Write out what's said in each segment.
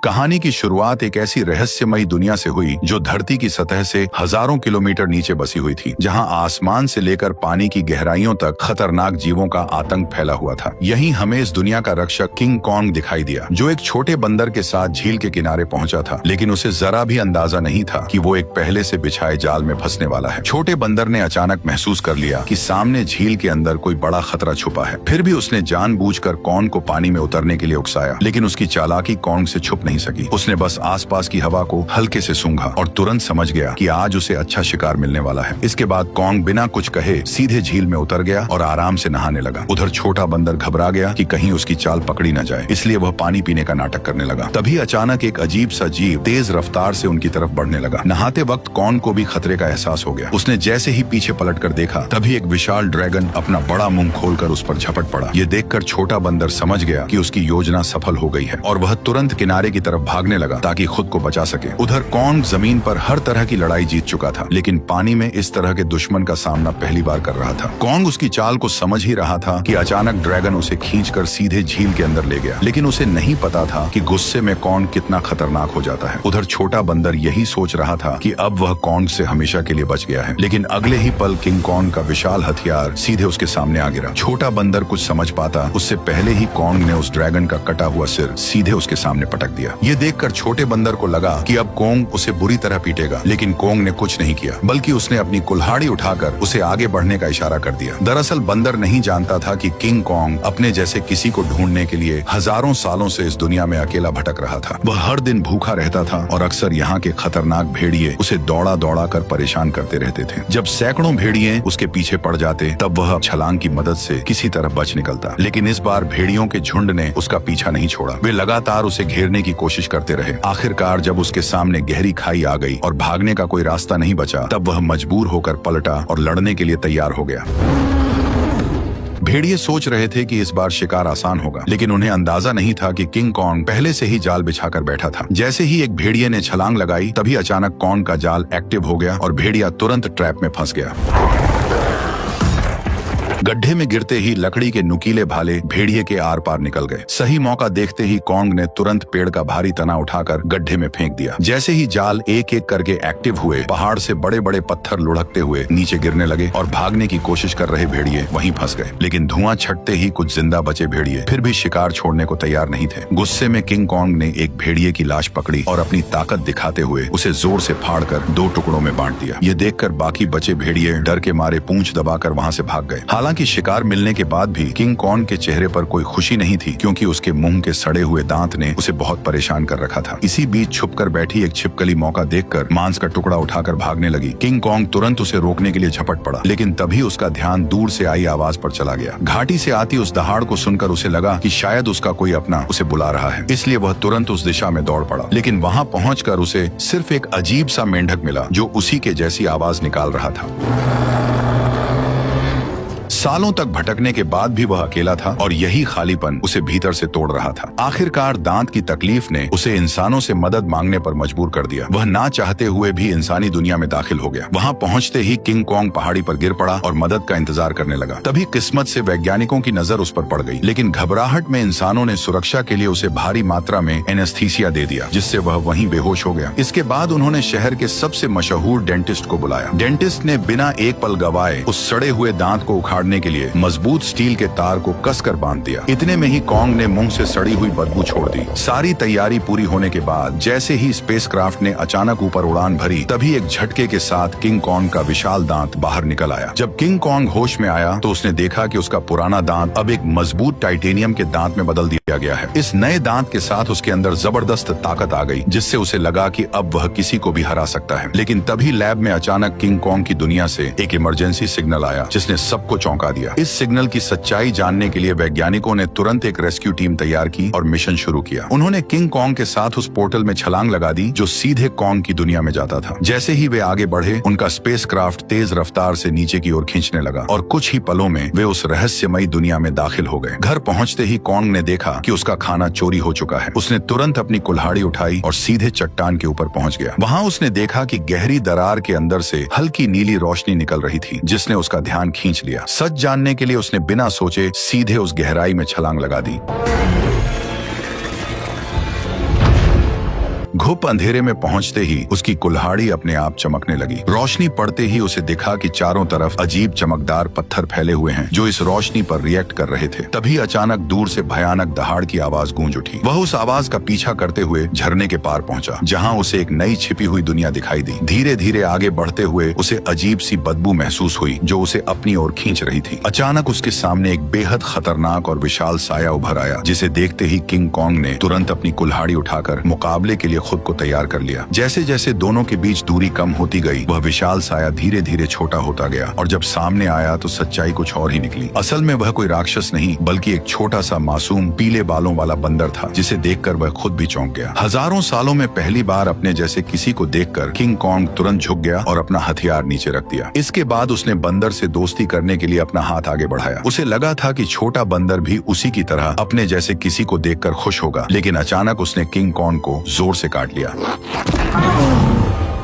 कहानी की शुरुआत एक ऐसी रहस्यमयी दुनिया से हुई जो धरती की सतह से हजारों किलोमीटर नीचे बसी हुई थी, जहां आसमान से लेकर पानी की गहराइयों तक खतरनाक जीवों का आतंक फैला हुआ था। यहीं हमें इस दुनिया का रक्षक किंग कॉन्ग दिखाई दिया, जो एक छोटे बंदर के साथ झील के किनारे पहुंचा था, लेकिन उसे जरा भी अंदाजा नहीं था कि वो एक पहले से बिछाए जाल में फंसने वाला है। छोटे बंदर ने अचानक महसूस कर लिया कि सामने झील के अंदर कोई बड़ा खतरा छुपा है। फिर भी उसने जानबूझकर कॉन्ग को पानी में उतरने के लिए उकसाया, लेकिन उसकी चालाकी कॉन्ग से छुप नहीं सकी। उसने बस आसपास की हवा को हल्के से सूंघा और तुरंत समझ गया कि आज उसे अच्छा शिकार मिलने वाला है। इसके बाद कॉन्ग बिना कुछ कहे सीधे झील में उतर गया और आराम से नहाने लगा। उधर छोटा बंदर घबरा गया कि कहीं उसकी चाल पकड़ी न जाए, इसलिए वह पानी पीने का नाटक करने लगा। तभी अचानक एक अजीब सा जीव तेज रफ्तार से उनकी तरफ बढ़ने लगा। नहाते वक्त कॉन्ग को भी खतरे का एहसास हो गया। उसने जैसे ही पीछे पलट कर देखा, तभी एक विशाल ड्रैगन अपना बड़ा मुंह खोलकर उस पर झपट पड़ा। ये देखकर छोटा बंदर समझ गया कि उसकी योजना सफल हो गई है और वह तुरंत किनारे की तरफ भागने लगा ताकि खुद को बचा सके। उधर कॉन्ग जमीन पर हर तरह की लड़ाई जीत चुका था, लेकिन पानी में इस तरह के दुश्मन का सामना पहली बार कर रहा था। कॉन्ग उसकी चाल को समझ ही रहा था कि अचानक ड्रैगन उसे खींचकर सीधे झील के अंदर ले गया, लेकिन उसे नहीं पता था कि गुस्से में कॉन्ग कितना खतरनाक हो जाता है। उधर छोटा बंदर यही सोच रहा था कि अब वह कॉन्ग से हमेशा के लिए बच गया है, लेकिन अगले ही पल किंग कॉन्ग का विशाल हथियार सीधे उसके सामने आ गिरा। छोटा बंदर कुछ समझ पाता उससे पहले ही कॉन्ग ने उस ड्रैगन का कटा हुआ सिर सीधे उसके सामने पटक दिया। ये देखकर छोटे बंदर को लगा कि अब कॉन्ग उसे बुरी तरह पीटेगा, लेकिन कॉन्ग ने कुछ नहीं किया, बल्कि उसने अपनी कुल्हाड़ी उठाकर उसे आगे बढ़ने का इशारा कर दिया। दरअसल बंदर नहीं जानता था कि किंग कॉन्ग अपने जैसे किसी को ढूंढने के लिए हजारों सालों से इस दुनिया में अकेला भटक रहा था। वह हर दिन भूखा रहता था और अक्सर यहाँ के खतरनाक भेड़िए उसे दौड़ा दौड़ा कर परेशान करते रहते थे। जब सैकड़ों भेड़िए उसके पीछे पड़ जाते, तब वह छलांग की मदद से किसी तरह बच निकलता, लेकिन इस बार भेड़ियों के झुंड ने उसका पीछा नहीं छोड़ा। वे लगातार उसे घेरने की कोशिश करते रहे। आखिरकार जब उसके सामने गहरी खाई आ गई और भागने का कोई रास्ता नहीं बचा, तब वह मजबूर होकर पलटा और लड़ने के लिए तैयार हो गया। भेड़िए सोच रहे थे कि इस बार शिकार आसान होगा, लेकिन उन्हें अंदाजा नहीं था कि किंग कॉन्ग पहले से ही जाल बिछाकर बैठा था। जैसे ही एक भेड़िए ने छलांग लगाई, तभी अचानक कॉन्ग का जाल एक्टिव हो गया और भेड़िया तुरंत ट्रैप में फंस गया। गड्ढे में गिरते ही लकड़ी के नुकीले भाले भेड़िए के आर पार निकल गए। सही मौका देखते ही कॉन्ग ने तुरंत पेड़ का भारी तना उठाकर गड्ढे में फेंक दिया। जैसे ही जाल एक एक करके एक्टिव हुए, पहाड़ से बड़े बड़े पत्थर लुढ़कते हुए नीचे गिरने लगे और भागने की कोशिश कर रहे भेड़िए वहीं फंस गए। लेकिन धुआं छटते ही कुछ जिंदा बचे भेड़िए फिर भी शिकार छोड़ने को तैयार नहीं थे। गुस्से में किंग कॉन्ग ने एक भेड़िए की लाश पकड़ी और अपनी ताकत दिखाते हुए उसे जोर से फाड़कर 2 टुकड़ों में बांट दिया। ये देखकर बाकी बचे भेड़िए डर के मारे पूंछ दबाकर वहां से भाग गए। हालांकि शिकार मिलने के बाद भी किंग कॉन्ग के चेहरे पर कोई खुशी नहीं थी, क्योंकि उसके मुंह के सड़े हुए दांत ने उसे बहुत परेशान कर रखा था। इसी बीच छुपकर बैठी एक छिपकली मौका देखकर मांस का टुकड़ा उठाकर भागने लगी। किंग कॉन्ग तुरंत उसे रोकने के लिए झपट पड़ा, लेकिन तभी उसका ध्यान दूर से आई आवाज पर चला गया। घाटी से आती उस दहाड़ को सुनकर उसे लगा कि शायद उसका कोई अपना उसे बुला रहा है, इसलिए वह तुरंत उस दिशा में दौड़ पड़ा। लेकिन वहां पहुंचकर उसे सिर्फ एक अजीब सा मेंढक मिला जो उसी के जैसी आवाज निकाल रहा था। सालों तक भटकने के बाद भी वह अकेला था और यही खालीपन उसे भीतर से तोड़ रहा था। आखिरकार दांत की तकलीफ ने उसे इंसानों से मदद मांगने पर मजबूर कर दिया। वह ना चाहते हुए भी इंसानी दुनिया में दाखिल हो गया। वहां पहुंचते ही किंग कॉन्ग पहाड़ी पर गिर पड़ा और मदद का इंतजार करने लगा। तभी किस्मत से वैज्ञानिकों की नजर उस पर पड़ गई, लेकिन घबराहट में इंसानों ने सुरक्षा के लिए उसे भारी मात्रा में एनेस्थीसिया दे दिया, जिससे वह वहीं बेहोश हो गया। इसके बाद उन्होंने शहर के सबसे मशहूर डेंटिस्ट को बुलाया। डेंटिस्ट ने बिना एक पल गवाए उस सड़े हुए दांत को उखाड़ने के लिए मजबूत स्टील के तार को कसकर बांध दिया। इतने में ही कॉन्ग ने मुंह से सड़ी हुई बदबू छोड़ दी। सारी तैयारी पूरी होने के बाद जैसे ही स्पेसक्राफ्ट ने अचानक ऊपर उड़ान भरी, तभी एक झटके के साथ किंग कॉन्ग का विशाल दांत बाहर निकल आया। जब किंग कॉन्ग होश में आया तो उसने देखा कि उसका पुराना दांत अब एक मजबूत टाइटेनियम के दांत में बदल दिया गया है। इस नए दांत के साथ उसके अंदर जबरदस्त ताकत आ गई, जिससे उसे लगा कि अब वह किसी को भी हरा सकता है। लेकिन तभी लैब में अचानक किंग कॉन्ग की दुनिया से एक इमरजेंसी सिग्नल आया, जिसने सबको चौंका दिया। इस सिग्नल की सच्चाई जानने के लिए वैज्ञानिकों ने तुरंत एक रेस्क्यू टीम तैयार की और मिशन शुरू किया। उन्होंने किंग कॉन्ग के साथ उस पोर्टल में छलांग लगा दी जो सीधे कॉन्ग की दुनिया में जाता था। जैसे ही वे आगे बढ़े, उनका स्पेसक्राफ्ट तेज रफ्तार से नीचे की ओर खींचने लगा और कुछ ही पलों में वे उस रहस्यमयी दुनिया में दाखिल हो गए। घर पहुंचते ही कॉन्ग ने देखा कि उसका खाना चोरी हो चुका है। उसने तुरंत अपनी कुल्हाड़ी उठाई और सीधे चट्टान के ऊपर पहुंच गया। वहां उसने देखा कि गहरी दरार के अंदर से हल्की नीली रोशनी निकल रही थी, जिसने उसका ध्यान खींच लिया। सच जानने के लिए उसने बिना सोचे सीधे उस गहराई में छलांग लगा दी। धूप अंधेरे में पहुंचते ही उसकी कुल्हाड़ी अपने आप चमकने लगी। रोशनी पड़ते ही उसे दिखा कि चारों तरफ अजीब चमकदार पत्थर फैले हुए हैं जो इस रोशनी पर रिएक्ट कर रहे थे। तभी अचानक दूर से भयानक दहाड़ की आवाज गूंज उठी। वह उस आवाज का पीछा करते हुए झरने के पार पहुंचा, जहां उसे एक नई छिपी हुई दुनिया दिखाई दी। धीरे धीरे आगे बढ़ते हुए उसे अजीब सी बदबू महसूस हुई जो उसे अपनी ओर खींच रही थी। अचानक उसके सामने एक बेहद खतरनाक और विशाल साया उभर आया, जिसे देखते ही किंग कॉन्ग ने तुरंत अपनी कुल्हाड़ी उठाकर मुकाबले के लिए खुद को तैयार कर लिया। जैसे जैसे दोनों के बीच दूरी कम होती गई, वह विशाल साया धीरे धीरे छोटा होता गया और जब सामने आया तो सच्चाई कुछ और ही निकली। असल में वह कोई राक्षस नहीं बल्कि एक छोटा सा मासूम पीले बालों वाला बंदर था, जिसे देखकर वह खुद भी चौंक गया। हजारों सालों में पहली बार अपने जैसे किसी को देखकर किंग कॉन्ग तुरंत झुक गया और अपना हथियार नीचे रख दिया। इसके बाद उसने बंदर से दोस्ती करने के लिए अपना हाथ आगे बढ़ाया। उसे लगा था कि छोटा बंदर भी उसी की तरह अपने जैसे किसी को देखकर खुश होगा, लेकिन अचानक उसने किंग कॉन्ग को जोर से काट लिया।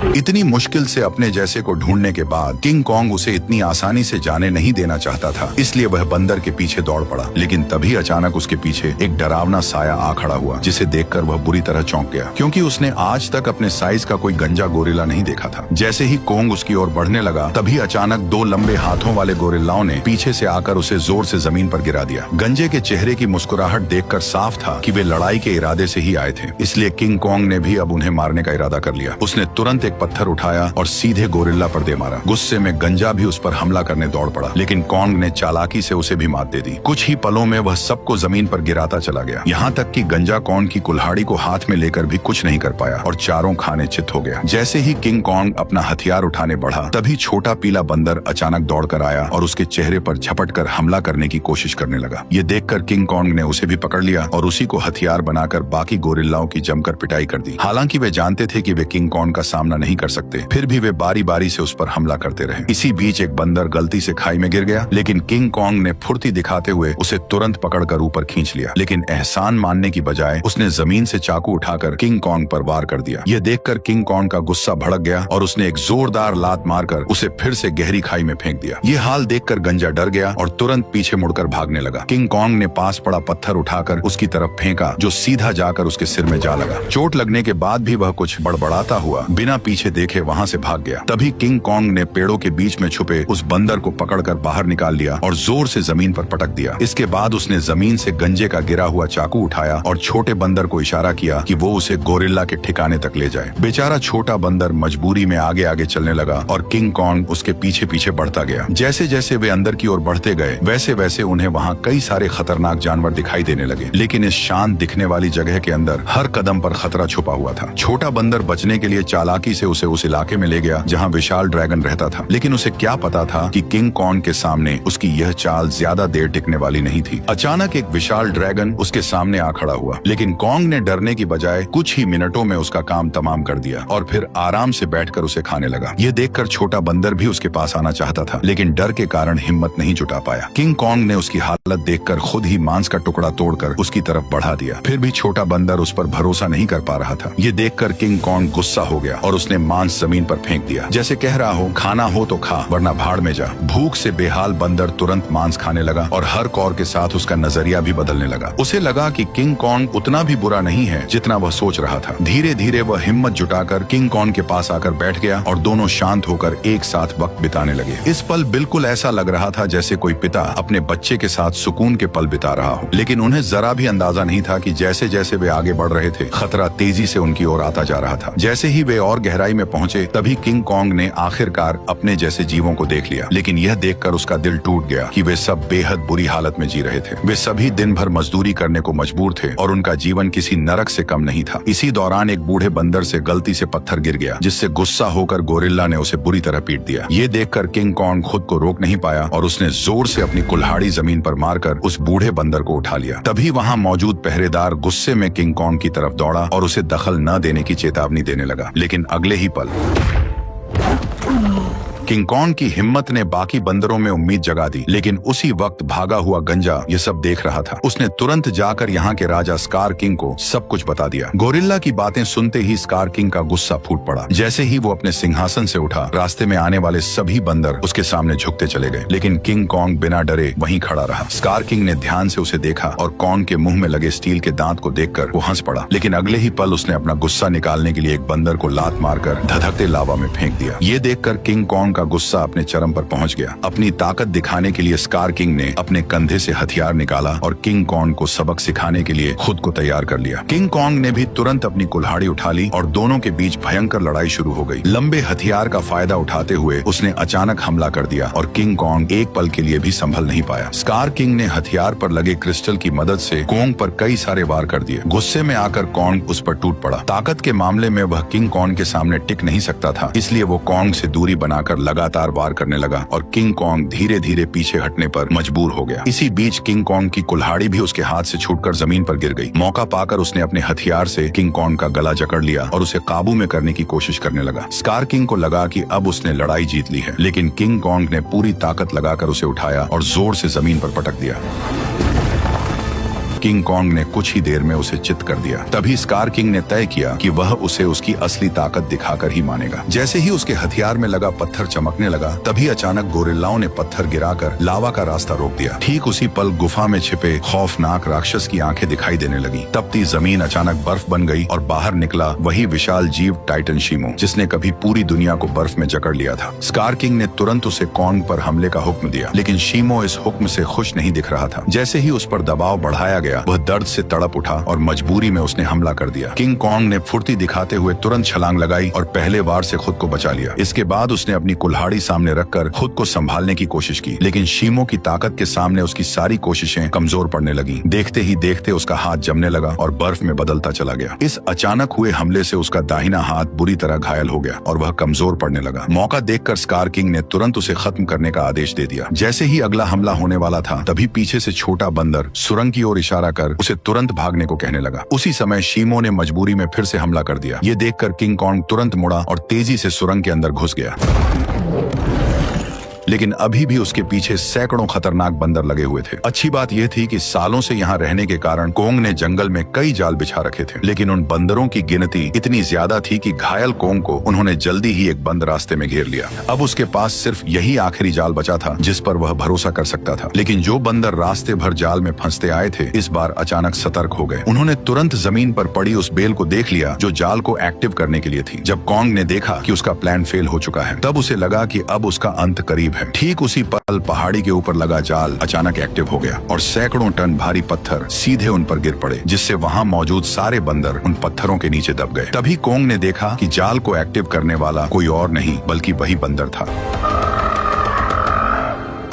इतनी मुश्किल से अपने जैसे को ढूंढने के बाद किंग कॉन्ग उसे इतनी आसानी से जाने नहीं देना चाहता था, इसलिए वह बंदर के पीछे दौड़ पड़ा। लेकिन तभी अचानक उसके पीछे एक डरावना साया आ खड़ा हुआ, जिसे देखकर वह बुरी तरह चौंक गया, क्योंकि उसने आज तक अपने साइज का कोई गंजा गोरिल्ला नहीं देखा था। जैसे ही कॉन्ग उसकी ओर बढ़ने लगा, तभी अचानक दो लंबे हाथों वाले गोरिल्लाओं ने पीछे से आकर उसे जोर से जमीन पर गिरा दिया। गंजे के चेहरे की मुस्कुराहट देखकर साफ था कि वे लड़ाई के इरादे से ही आए थे, इसलिए किंग कॉन्ग ने भी अब उन्हें मारने का इरादा कर लिया। उसने तुरंत एक पत्थर उठाया और सीधे गोरिल्ला पर दे मारा। गुस्से में गंजा भी उस पर हमला करने दौड़ पड़ा, लेकिन कॉन्ग ने चालाकी से उसे भी मात दे दी। कुछ ही पलों में वह सबको जमीन पर गिराता चला गया, यहाँ तक कि गंजा कॉन्ग की कुल्हाड़ी को हाथ में लेकर भी कुछ नहीं कर पाया और चारों खाने चित हो गया। जैसे ही किंग कॉन्ग अपना हथियार उठाने बढ़ा, तभी छोटा पीला बंदर अचानक दौड़ कर आया और उसके चेहरे पर झपट कर हमला करने की कोशिश करने लगा। ये देखकर किंग कॉन्ग ने उसे भी पकड़ लिया और उसी को हथियार बनाकर बाकी गोरिल्लाओं की जमकर पिटाई कर दी। हालांकि वे जानते थे कि वे किंग कॉन्ग का सामना नहीं कर सकते, फिर भी वे बारी बारी से उस पर हमला करते रहे। इसी बीच एक बंदर गलती से खाई में गिर गया, लेकिन किंग कॉन्ग ने फुर्ती दिखाते हुए उसे तुरंत पकड़कर ऊपर खींच लिया। लेकिन एहसान मानने की बजाय उसने जमीन से चाकू उठाकर किंग कॉन्ग पर वार कर दिया। यह देखकर किंग कॉन्ग का गुस्सा भड़क गया और उसने एक जोरदार लात मारकर उसे फिर से गहरी खाई में फेंक दिया। ये हाल देखकर गंजा डर गया और तुरंत पीछे मुड़कर भागने लगा। किंग कॉन्ग ने पास पड़ा पत्थर उठाकर उसकी तरफ फेंका, जो सीधा जाकर उसके सिर में जा लगा। चोट लगने के बाद भी वह कुछ बड़बड़ाता हुआ बिना पीछे देखे वहां से भाग गया। तभी किंग कॉन्ग ने पेड़ों के बीच में छुपे उस बंदर को पकड़कर बाहर निकाल लिया और जोर से जमीन पर पटक दिया। इसके बाद उसने जमीन से गंजे का गिरा हुआ चाकू उठाया और छोटे बंदर को इशारा किया कि वो उसे गोरिल्ला के ठिकाने तक ले जाए। बेचारा छोटा बंदर मजबूरी में आगे आगे चलने लगा और किंग कॉन्ग उसके पीछे पीछे बढ़ता गया। जैसे जैसे वे अंदर की ओर बढ़ते गए, वैसे वैसे उन्हें वहाँ कई सारे खतरनाक जानवर दिखाई देने लगे, लेकिन इस शांत दिखने वाली जगह के अंदर हर कदम पर खतरा छुपा हुआ था। छोटा बंदर बचने के लिए चालाकी से उसे उस इलाके में ले गया जहाँ विशाल ड्रैगन रहता था, लेकिन उसे क्या पता था कि किंग कॉन्ग के सामने उसकी यह चाल ज्यादा देर टिकने वाली नहीं थी। अचानक एक विशाल ड्रैगन उसके सामने आ खड़ा हुआ, लेकिन कॉन्ग ने डरने की बजाय कुछ ही मिनटों में उसका काम तमाम कर दिया और फिर आराम से बैठकर उसे खाने लगा। यह देखकर छोटा बंदर भी उसके पास आना चाहता था, लेकिन डर के कारण हिम्मत नहीं जुटा पाया। किंग कॉन्ग ने उसकी हालत देखकर खुद ही मांस का टुकड़ा तोड़कर उसकी तरफ बढ़ा दिया। फिर भी छोटा बंदर उस पर भरोसा नहीं कर पा रहा था। ये देखकर किंग कॉन्ग गुस्सा हो गया और उसने मांस जमीन पर फेंक दिया, जैसे कह रहा हो खाना हो तो खा वरना भाड़ में जा। भूख से बेहाल बंदर तुरंत मांस खाने लगा और हर कौर के साथ उसका नजरिया भी बदलने लगा। उसे लगा कि किंग कॉन्ग उतना भी बुरा नहीं है जितना वह सोच रहा था। धीरे धीरे वह हिम्मत जुटाकर किंग कॉन्ग के पास आकर बैठ गया और दोनों शांत होकर एक साथ वक्त बिताने लगे। इस पल बिल्कुल ऐसा लग रहा था जैसे कोई पिता अपने बच्चे के साथ सुकून के पल बिता रहा हो, लेकिन उन्हें जरा भी अंदाजा नहीं था कि जैसे जैसे वे आगे बढ़ रहे थे, खतरा तेजी से उनकी ओर आता जा रहा था। जैसे ही वे और गहराई में पहुंचे, तभी किंग कॉन्ग ने आखिरकार अपने जैसे जीवों को देख लिया, लेकिन यह देखकर उसका दिल टूट गया कि वे सब बेहद बुरी हालत में जी रहे थे। वे सभी दिन भर मजदूरी करने को मजबूर थे और उनका जीवन किसी नरक से कम नहीं था। इसी दौरान एक बूढ़े बंदर से गलती से पत्थर गिर गया, जिससे गुस्सा होकर गोरिल्ला ने उसे बुरी तरह पीट दिया। ये देखकर किंग कॉन्ग खुद को रोक नहीं पाया और उसने जोर से अपनी कुल्हाड़ी जमीन पर मारकर उस बूढ़े बंदर को उठा लिया। तभी वहाँ मौजूद पहरेदार गुस्से में किंग कॉन्ग की तरफ दौड़ा और उसे दखल न देने की चेतावनी देने लगा, लेकिन अगले ही पल किंग कॉन्ग की हिम्मत ने बाकी बंदरों में उम्मीद जगा दी, लेकिन उसी वक्त भागा हुआ गंजा ये सब देख रहा था। उसने तुरंत जाकर यहाँ के राजा स्कार किंग को सब कुछ बता दिया। गोरिल्ला की बातें सुनते ही स्कार किंग का गुस्सा फूट पड़ा। जैसे ही वो अपने सिंहासन से उठा, रास्ते में आने वाले सभी बंदर उसके सामने झुकते चले गए, लेकिन किंग कॉन्ग बिना डरे वहीं खड़ा रहा। स्कार किंग ने ध्यान से उसे देखा और कॉन्ग के मुंह में लगे स्टील के दांत को देखकर वो हंस पड़ा, लेकिन अगले ही पल उसने अपना गुस्सा निकालने के लिए एक बंदर को लात मारकर धधकते लावा में फेंक दिया। ये देखकर किंग कॉन्ग का गुस्सा अपने चरम पर पहुंच गया। अपनी ताकत दिखाने के लिए स्कार किंग ने अपने कंधे से हथियार निकाला और किंग कॉन्ग को सबक सिखाने के लिए खुद को तैयार कर लिया। किंग कॉन्ग ने भी तुरंत अपनी कुल्हाड़ी उठा ली और दोनों के बीच भयंकर लड़ाई शुरू हो गई। लंबे हथियार का फायदा उठाते हुए उसने अचानक हमला कर दिया और किंग कॉन्ग एक पल के लिए भी संभल नहीं पाया। स्कार किंग ने हथियार पर लगे क्रिस्टल की मदद से कॉन्ग पर कई सारे वार कर दिए। गुस्से में आकर कॉन्ग उस पर टूट पड़ा। ताकत के मामले में वह किंग कॉन्ग के सामने टिक नहीं सकता था, इसलिए वो कॉन्ग से दूरी बनाकर लगातार वार करने लगा और किंग कॉन्ग धीरे धीरे पीछे हटने पर मजबूर हो गया। इसी बीच किंग कॉन्ग की कुल्हाड़ी भी उसके हाथ से छूटकर जमीन पर गिर गई। मौका पाकर उसने अपने हथियार से किंग कॉन्ग का गला जकड़ लिया और उसे काबू में करने की कोशिश करने लगा। स्कार किंग को लगा कि अब उसने लड़ाई जीत ली है, लेकिन किंग कॉन्ग ने पूरी ताकत लगाकर उसे उठाया और जोर से जमीन पर पटक दिया। किंग कॉन्ग ने कुछ ही देर में उसे चित कर दिया। तभी स्कार किंग ने तय किया कि वह उसे उसकी असली ताकत दिखाकर ही मानेगा। जैसे ही उसके हथियार में लगा पत्थर चमकने लगा, तभी अचानक गोरिल्लाओं ने पत्थर गिराकर लावा का रास्ता रोक दिया। ठीक उसी पल गुफा में छिपे खौफनाक राक्षस की आंखें दिखाई देने लगी। तपती जमीन अचानक बर्फ बन गई और बाहर निकला वही विशाल जीव टाइटन शीमो, जिसने कभी पूरी दुनिया को बर्फ में जकड़ लिया था। स्कार किंग ने तुरंत उसे कॉन्ग पर हमले का हुक्म दिया, लेकिन शीमो इस हुक्म से खुश नहीं दिख रहा था। जैसे ही उस पर दबाव बढ़ाया गया, वह दर्द से तड़प उठा और मजबूरी में उसने हमला कर दिया। किंग कॉन्ग ने फुर्ती दिखाते हुए तुरंत छलांग लगाई और पहले वार से खुद को बचा लिया। इसके बाद उसने अपनी कुल्हाड़ी सामने रखकर खुद को संभालने की कोशिश की, लेकिन शीमो की ताकत के सामने उसकी सारी कोशिशें कमजोर पड़ने लगी। देखते ही देखते उसका हाथ जमने लगा और बर्फ में बदलता चला गया। इस अचानक हुए हमले से उसका दाहिना हाथ बुरी तरह घायल हो गया और वह कमजोर पड़ने लगा। मौका देखकर स्कार किंग ने तुरंत उसे खत्म करने का आदेश दे दिया। जैसे ही अगला हमला होने वाला था, तभी पीछे से छोटा बंदर सुरंग की ओर इशारा कर उसे तुरंत भागने को कहने लगा। उसी समय शीमो ने मजबूरी में फिर से हमला कर दिया। ये देखकर किंग कॉन्ग तुरंत मुड़ा और तेजी से सुरंग के अंदर घुस गया, लेकिन अभी भी उसके पीछे सैकड़ों खतरनाक बंदर लगे हुए थे। अच्छी बात यह थी कि सालों से यहाँ रहने के कारण कोंग ने जंगल में कई जाल बिछा रखे थे, लेकिन उन बंदरों की गिनती इतनी ज्यादा थी कि घायल कोंग को उन्होंने जल्दी ही एक बंद रास्ते में घेर लिया। अब उसके पास सिर्फ यही आखिरी जाल बचा था जिस पर वह भरोसा कर सकता था। लेकिन जो बंदर रास्ते भर जाल में फंसते आए थे, इस बार अचानक सतर्क हो गए। उन्होंने तुरंत जमीन पर पड़ी उस बेल को देख लिया जो जाल को एक्टिव करने के लिए थी। जब कोंग ने देखा कि उसका प्लान फेल हो चुका है, तब उसे लगा कि अब उसका अंत करीब है। ठीक उसी पल पहाड़ी के ऊपर लगा जाल अचानक एक्टिव हो गया और सैकड़ों टन भारी पत्थर सीधे उन पर गिर पड़े, जिससे वहां मौजूद सारे बंदर उन पत्थरों के नीचे दब गए। तभी कोंग ने देखा कि जाल को एक्टिव करने वाला कोई और नहीं बल्कि वही बंदर था।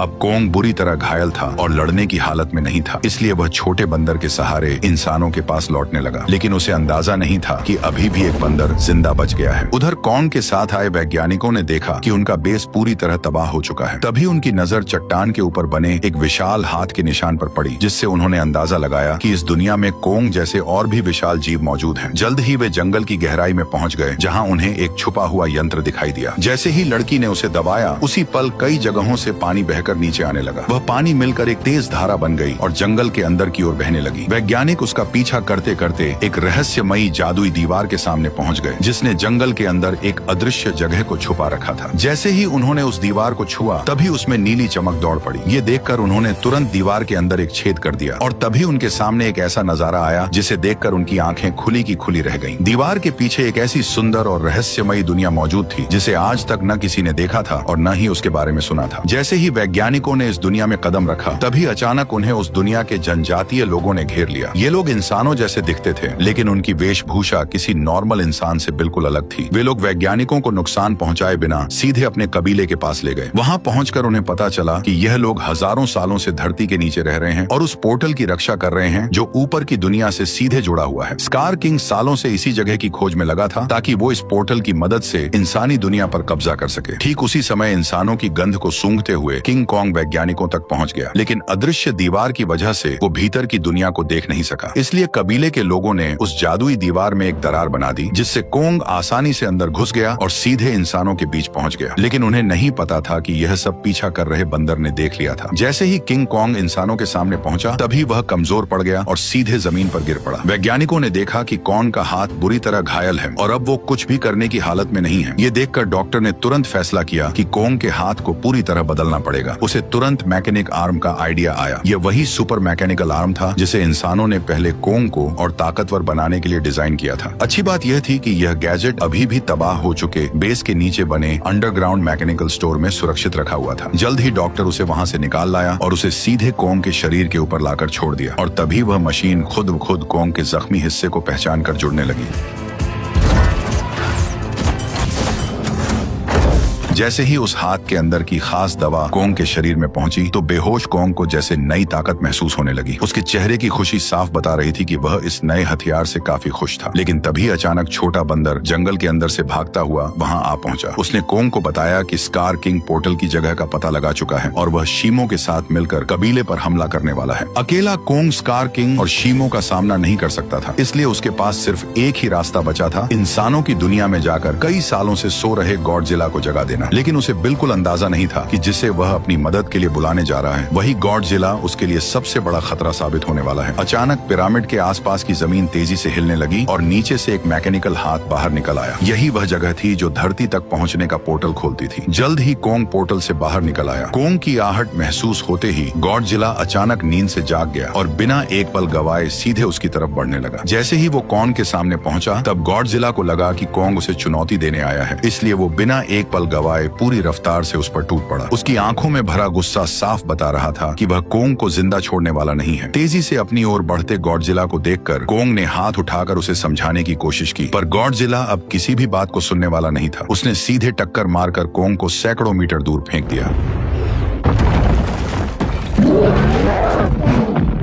अब कोंग बुरी तरह घायल था और लड़ने की हालत में नहीं था, इसलिए वह छोटे बंदर के सहारे इंसानों के पास लौटने लगा। लेकिन उसे अंदाजा नहीं था कि अभी भी एक बंदर जिंदा बच गया है। उधर कोंग के साथ आए वैज्ञानिकों ने देखा कि उनका बेस पूरी तरह तबाह हो चुका है। तभी उनकी नजर चट्टान के ऊपर बने एक विशाल हाथ के निशान पर पड़ी, जिससे उन्होंने अंदाजा लगाया कि इस दुनिया में कोंग जैसे और भी विशाल जीव मौजूद हैं। जल्द ही वे जंगल की गहराई में पहुंच गए, जहां उन्हें एक छुपा हुआ यंत्र दिखाई दिया। जैसे ही लड़की ने उसे दबाया, उसी पल कई जगहों से पानी बहकर नीचे आने लगा। वह पानी मिलकर एक तेज धारा बन गई और जंगल के अंदर की ओर बहने लगी। वैज्ञानिक उसका पीछा करते करते एक रहस्यमयी जादुई दीवार के सामने पहुंच गए, जिसने जंगल के अंदर एक अदृश्य जगह को छुपा रखा था। जैसे ही उन्होंने उस दीवार को छुआ, तभी उसमें नीली चमक दौड़ पड़ी। ये देखकर उन्होंने तुरंत दीवार के अंदर एक छेद कर दिया और तभी उनके सामने एक ऐसा नजारा आया जिसे देखकर उनकी आंखें खुली की खुली रह गईं। दीवार के पीछे एक ऐसी सुंदर और रहस्यमयी दुनिया मौजूद थी जिसे आज तक न किसी ने देखा था और न ही उसके बारे में सुना था। जैसे ही वैज्ञानिकों ने इस दुनिया में कदम रखा, तभी अचानक उन्हें उस दुनिया के जनजातीय लोगों ने घेर लिया। ये लोग इंसानों जैसे दिखते थे, लेकिन उनकी वेशभूषा किसी नॉर्मल इंसान से बिल्कुल अलग थी। वे लोग वैज्ञानिकों को नुकसान पहुंचाए बिना सीधे अपने कबीले के पास ले गए। वहां पहुंचकर उन्हें पता चला कि यह लोग हजारों सालों से धरती के नीचे रह रहे हैं और उस पोर्टल की रक्षा कर रहे हैं जो ऊपर की दुनिया से सीधे जुड़ा हुआ है। स्कार किंग सालों से इसी जगह की खोज में लगा था ताकि वो इस पोर्टल की मदद से इंसानी दुनिया पर कब्जा कर सके। ठीक उसी समय इंसानों की गंध को सूंघते हुए किंग कॉन्ग वैज्ञानिकों तक पहुंच गया, लेकिन अदृश्य दीवार की वजह से वो भीतर की दुनिया को देख नहीं सका। इसलिए कबीले के लोगों ने उस जादुई दीवार में एक दरार बना दी, जिससे कॉन्ग आसानी से अंदर घुस गया और सीधे इंसानों के बीच पहुंच गया। लेकिन उन्हें नहीं पता था कि यह सब पीछा कर रहे बंदर ने देख लिया था। जैसे ही किंग कॉन्ग इंसानों के सामने पहुंचा, तभी वह कमजोर पड़ गया और सीधे जमीन पर गिर पड़ा। वैज्ञानिकों ने देखा कि कॉन्ग का हाथ बुरी तरह घायल है और अब वो कुछ भी करने की हालत में नहीं है। ये देखकर डॉक्टर ने तुरंत फैसला किया कि कॉन्ग के हाथ को पूरी तरह बदलना पड़ेगा। उसे तुरंत मैकेनिक आर्म का आइडिया आया। यह वही सुपर मैकेनिकल आर्म था जिसे इंसानों ने पहले कॉन्ग को और ताकतवर बनाने के लिए डिजाइन किया था। अच्छी बात यह थी कि यह गैजेट अभी भी तबाह हो चुके बेस के नीचे बने अंडरग्राउंड मैकेनिकल स्टोर में सुरक्षित रखा हुआ था। जल्द ही डॉक्टर उसे वहां से निकाल लाया और उसे सीधे कॉन्ग के शरीर के ऊपर लाकर छोड़ दिया, और तभी वह मशीन खुद कॉन्ग के जख्मी हिस्से को पहचान कर जुड़ने लगी। जैसे ही उस हाथ के अंदर की खास दवा कॉन्ग के शरीर में पहुंची, तो बेहोश कॉन्ग को जैसे नई ताकत महसूस होने लगी। उसके चेहरे की खुशी साफ बता रही थी कि वह इस नए हथियार से काफी खुश था। लेकिन तभी अचानक छोटा बंदर जंगल के अंदर से भागता हुआ वहां आ पहुंचा। उसने कॉन्ग को बताया कि स्कार किंग पोर्टल की जगह का पता लगा चुका है और वह शीमो के साथ मिलकर कबीले पर हमला करने वाला है। अकेला कॉन्ग स्कार किंग और शीमो का सामना नहीं कर सकता था, इसलिए उसके पास सिर्फ एक ही रास्ता बचा था, इंसानों की दुनिया में जाकर कई सालों से सो रहे गॉडजिला को जगा देना। लेकिन उसे बिल्कुल अंदाजा नहीं था कि जिसे वह अपनी मदद के लिए बुलाने जा रहा है, वही गॉडजिला उसके लिए सबसे बड़ा खतरा साबित होने वाला है। अचानक पिरामिड के आसपास की जमीन तेजी से हिलने लगी और नीचे से एक मैकेनिकल हाथ बाहर निकल आया। यही वह जगह थी जो धरती तक पहुंचने का पोर्टल खोलती थी। जल्द ही कॉन्ग पोर्टल से बाहर निकल आया। कॉन्ग की आहट महसूस होते ही गॉडजिला अचानक नींद से जाग गया और बिना एक पल गवाए सीधे उसकी तरफ बढ़ने लगा। जैसे ही वो कॉन्ग के सामने पहुंचा, तब गॉडजिला को लगा कि कॉन्ग उसे चुनौती देने आया है, इसलिए वो बिना एक पल गवाए पूरी रफ्तार से उस पर टूट पड़ा। उसकी आंखों में भरा गुस्सा साफ बता रहा था कि वह कॉन्ग को जिंदा छोड़ने वाला नहीं है। तेजी से अपनी ओर बढ़ते गॉडजिला को देखकर कॉन्ग ने हाथ उठाकर उसे समझाने की कोशिश की, पर गॉडजिला अब किसी भी बात को सुनने वाला नहीं था। उसने सीधे टक्कर मारकर कॉन्ग को सैकड़ों मीटर दूर फेंक दिया।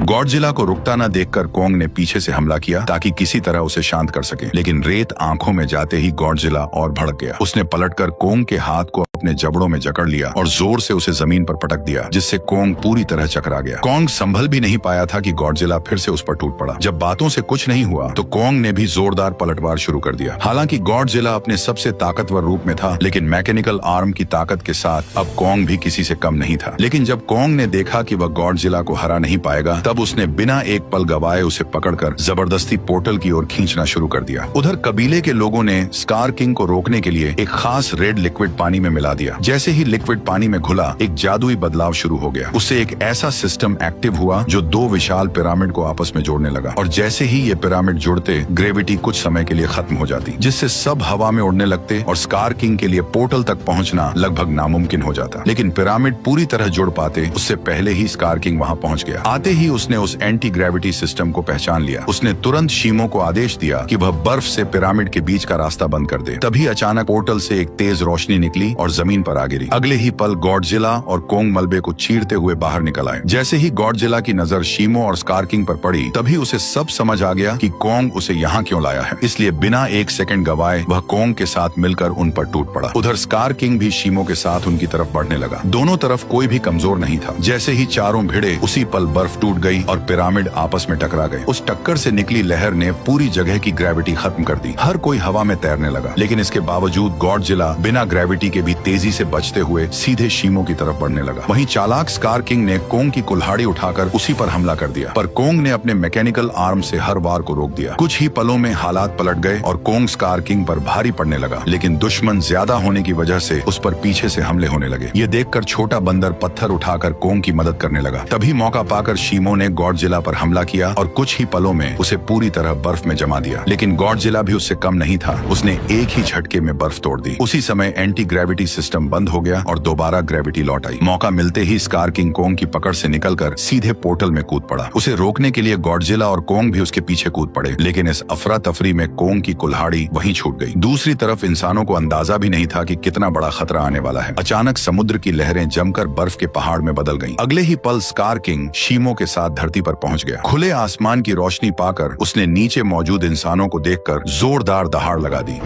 गॉडजिला को रुकता न देखकर कॉन्ग ने पीछे से हमला किया ताकि किसी तरह उसे शांत कर सके, लेकिन रेत आंखों में जाते ही गॉडजिला और भड़क गया। उसने पलटकर कॉन्ग के हाथ को अपने जबड़ों में जकड़ लिया और जोर से उसे जमीन पर पटक दिया, जिससे कॉन्ग पूरी तरह चकरा गया। कॉन्ग संभल भी नहीं पाया था कि गॉडजिला फिर से उस पर टूट पड़ा। जब बातों से कुछ नहीं हुआ तो कॉन्ग ने भी जोरदार पलटवार शुरू कर दिया। हालांकि गॉडजिला अपने सबसे ताकतवर रूप में था, लेकिन मैकेनिकल आर्म की ताकत के साथ अब कॉन्ग भी किसी से कम नहीं था। लेकिन जब कॉन्ग ने देखा कि वह गॉडजिला को हरा नहीं पाएगा, तब उसने बिना एक पल गवाए उसे पकड़कर जबरदस्ती पोर्टल की ओर खींचना शुरू कर दिया। उधर कबीले के लोगों ने स्कार किंग को रोकने के लिए एक खास रेड लिक्विड पानी में मिला दिया। जैसे ही लिक्विड पानी में घुला, एक जादुई बदलाव शुरू हो गया। उससे एक ऐसा सिस्टम एक्टिव हुआ जो दो विशाल पिरामिड को आपस में जोड़ने लगा, और जैसे ही ये पिरामिड जुड़ते, ग्रेविटी कुछ समय के लिए खत्म हो जाती, जिससे सब हवा में उड़ने लगते और स्कार किंग के लिए पोर्टल तक पहुंचना लगभग नामुमकिन हो जाता। लेकिन पिरामिड पूरी तरह जुड़ पाते उससे पहले ही स्कार किंग वहां पहुंच गया। आते ही उसने उस एंटी ग्रेविटी सिस्टम को पहचान लिया। उसने तुरंत शीमो को आदेश दिया कि वह बर्फ से पिरामिड के बीच का रास्ता बंद कर दे। तभी अचानक पोर्टल से एक तेज रोशनी निकली और जमीन पर आ गिरी। अगले ही पल गॉडजिला और कॉन्ग मलबे को चीरते हुए बाहर निकल आए। जैसे ही गॉडजिला की नजर शीमो और स्कार किंग पर पड़ी, तभी उसे सब समझ आ गया कि कॉन्ग उसे यहाँ क्यों लाया है। इसलिए बिना एक सेकंड गवाए वह कॉन्ग के साथ मिलकर उन पर टूट पड़ा। उधर स्कार किंग भी शीमो के साथ उनकी तरफ बढ़ने लगा। दोनों तरफ कोई भी कमजोर नहीं था। जैसे ही चारों भिड़े, उसी पल बर्फ टूट गई और पिरामिड आपस में टकरा गए। उस टक्कर से निकली लहर ने पूरी जगह की ग्रेविटी खत्म कर दी। हर कोई हवा में तैरने लगा, लेकिन इसके बावजूद गॉडजिला बिना ग्रेविटी के भी तेजी से बचते हुए सीधे शीमो की तरफ बढ़ने लगा। वहीं चालाक स्कार किंग ने कॉन्ग की कुल्हाड़ी उठाकर उसी पर हमला कर दिया, पर कॉन्ग ने अपने मैकेनिकल आर्म से हर वार को रोक दिया। कुछ ही पलों में हालात पलट गए और कॉन्ग स्कार किंग पर भारी पड़ने लगा, लेकिन दुश्मन ज्यादा होने की वजह से उस पर पीछे से हमले होने लगे। ये देखकर छोटा बंदर पत्थर उठाकर कॉन्ग की मदद करने लगा। तभी मौका पाकर शीमो ने गॉडजिला पर हमला किया और कुछ ही पलों में उसे पूरी तरह बर्फ में जमा दिया। लेकिन गॉडजिला भी उससे कम नहीं था। उसने एक ही झटके में बर्फ तोड़ दी। उसी समय एंटी ग्रेविटी सिस्टम बंद हो गया और दोबारा ग्रेविटी लौट आई। मौका मिलते ही स्कार किंग कॉन्ग की पकड़ से निकलकर सीधे पोर्टल में कूद पड़ा। उसे रोकने के लिए गॉडजिला और कॉन्ग भी उसके पीछे कूद पड़े, लेकिन इस अफरा तफरी में कॉन्ग की कुल्हाड़ी वहीं छूट गई। दूसरी तरफ इंसानों को अंदाजा भी नहीं था कि कितना बड़ा खतरा आने वाला है। अचानक समुद्र की लहरें जमकर बर्फ के पहाड़ में बदल गईं। अगले ही पल स्कार किंग शीमो के साथ धरती पर पहुंच गया। खुले आसमान की रोशनी पाकर उसने नीचे मौजूद इंसानों को देखकर जोरदार दहाड़ लगा दी।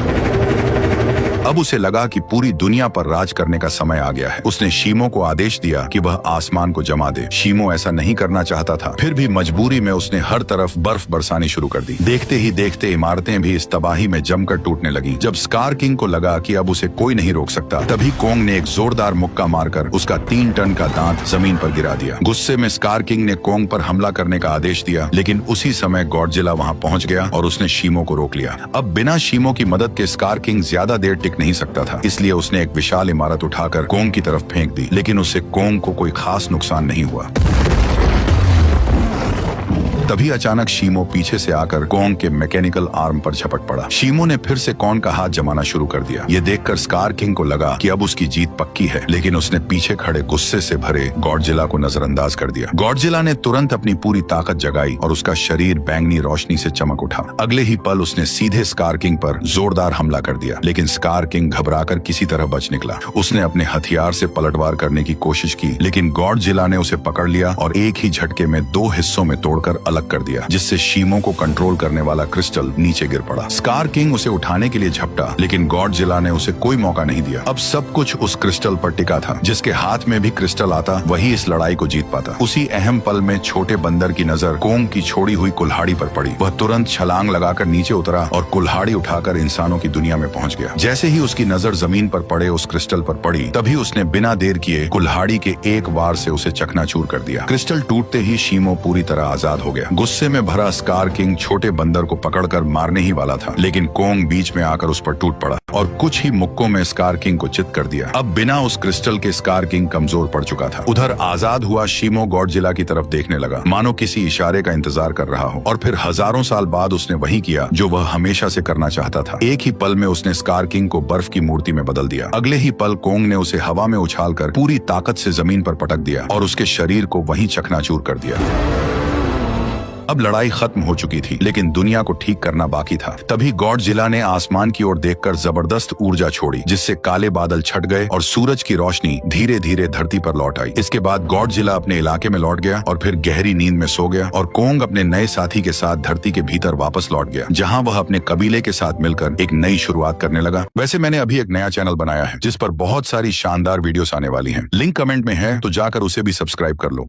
अब उसे लगा कि पूरी दुनिया पर राज करने का समय आ गया है। उसने शीमो को आदेश दिया कि वह आसमान को जमा दे। शीमो ऐसा नहीं करना चाहता था, फिर भी मजबूरी में उसने हर तरफ बर्फ बरसानी शुरू कर दी। देखते ही देखते इमारतें भी इस तबाही में जमकर टूटने लगी। जब स्कार किंग को लगा कि अब उसे कोई नहीं रोक सकता, तभी कोंग ने एक जोरदार मुक्का मारकर उसका 3 टन का दांत जमीन पर गिरा दिया। गुस्से में स्कार किंग ने कोंग पर हमला करने का आदेश दिया, लेकिन उसी समय गॉडजिला वहां पहुंच गया और उसने शीमो को रोक लिया। अब बिना शीमो की मदद के स्कार किंग ज्यादा देर टिक नहीं सकता था, इसलिए उसने एक विशाल इमारत उठाकर कोंग की तरफ फेंक दी, लेकिन उससे कोंग को कोई खास नुकसान नहीं हुआ। तभी अचानक शीमो पीछे से आकर कोंग के मैकेनिकल आर्म पर झपट पड़ा। शीमो ने फिर से कोंग का हाथ जमाना शुरू कर दिया। ये देखकर स्कार किंग को लगा कि अब उसकी जीत पक्की है, लेकिन उसने पीछे खड़े गुस्से से भरे गॉडजिला को नजरअंदाज कर दिया। गॉडजिला ने तुरंत अपनी पूरी ताकत जगाई और उसका शरीर बैंगनी रोशनी से चमक उठा। अगले ही पल उसने सीधे स्कार किंग पर जोरदार हमला कर दिया, लेकिन स्कार किंग घबराकर किसी तरह बच निकला। उसने अपने हथियार से पलटवार करने की कोशिश की, लेकिन गॉडजिला ने उसे पकड़ लिया और एक ही झटके में 2 हिस्सों में तोड़कर अलग कर दिया, जिससे शीमो को कंट्रोल करने वाला क्रिस्टल नीचे गिर पड़ा। स्कार किंग उसे उठाने के लिए झपटा, लेकिन गॉडजिला ने उसे कोई मौका नहीं दिया। अब सब कुछ उस क्रिस्टल पर टिका था। जिसके हाथ में भी क्रिस्टल आता, वही इस लड़ाई को जीत पाता। उसी अहम पल में छोटे बंदर की नजर कोंग की छोड़ी हुई कुल्हाड़ी पर पड़ी। वह तुरंत छलांग लगाकर नीचे उतरा और कुल्हाड़ी उठाकर इंसानों की दुनिया में पहुंच गया। जैसे ही उसकी नजर जमीन पर पड़े उस क्रिस्टल पर पड़ी, तभी उसने बिना देर किए कुल्हाड़ी के एक वार से उसे चकनाचूर कर दिया। क्रिस्टल टूटते ही शीमो पूरी तरह आजाद हो गया। गुस्से में भरा स्कार किंग छोटे बंदर को पकड़कर मारने ही वाला था, लेकिन कोंग बीच में आकर उस पर टूट पड़ा और कुछ ही मुक्कों में स्कार किंग को चित कर दिया। अब बिना उस क्रिस्टल के स्कार किंग कमजोर पड़ चुका था। उधर आजाद हुआ शीमो गॉडजिला की तरफ देखने लगा, मानो किसी इशारे का इंतजार कर रहा हो। और फिर हजारों साल बाद उसने वही किया जो वह हमेशा से करना चाहता था। एक ही पल में उसने स्कार किंग को बर्फ की मूर्ति में बदल दिया। अगले ही पल कोंग ने उसे हवा में उछालकर पूरी ताकत से जमीन पर पटक दिया और उसके शरीर को वहीं चकनाचूर कर दिया। अब लड़ाई खत्म हो चुकी थी, लेकिन दुनिया को ठीक करना बाकी था। तभी गॉडजिला ने आसमान की ओर देखकर जबरदस्त ऊर्जा छोड़ी, जिससे काले बादल छट गए और सूरज की रोशनी धीरे धीरे धरती पर लौट आई। इसके बाद गॉडजिला अपने इलाके में लौट गया और फिर गहरी नींद में सो गया और कोंग अपने नए साथी के साथ धरती के भीतर वापस लौट गया, जहां वह अपने कबीले के साथ मिलकर एक नई शुरुआत करने लगा। वैसे मैंने अभी एक नया चैनल बनाया है जिस पर बहुत सारी शानदार वीडियोस आने वाली हैं। लिंक कमेंट में है, तो जाकर उसे भी सब्सक्राइब कर लो।